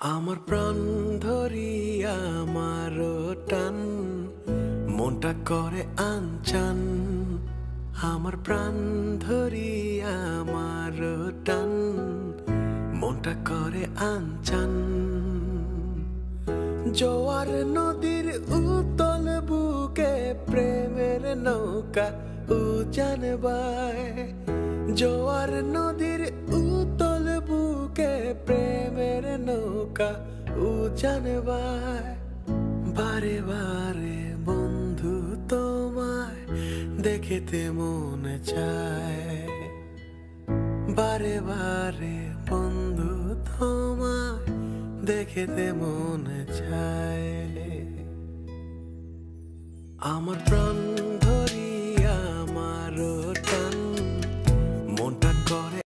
আমার প্রাণ ধরিয়া আমার টান মনটা করে আনচান। আমার প্রাণ ধরিয়া আমার টান মনটা করে আনচান। জোয়ার নদীর উতল বুকে প্রেমের নৌকা উজান বায়। জোয়ার নদীর উতল বুকে প্রেমের নৌকা উজান বায়। বারে বারে বন্ধু তোমায় দেখিতে মনে চায়। বারে বারে বন্ধু তোমায় দেখিতে মনে চায়। আমার প্রাণ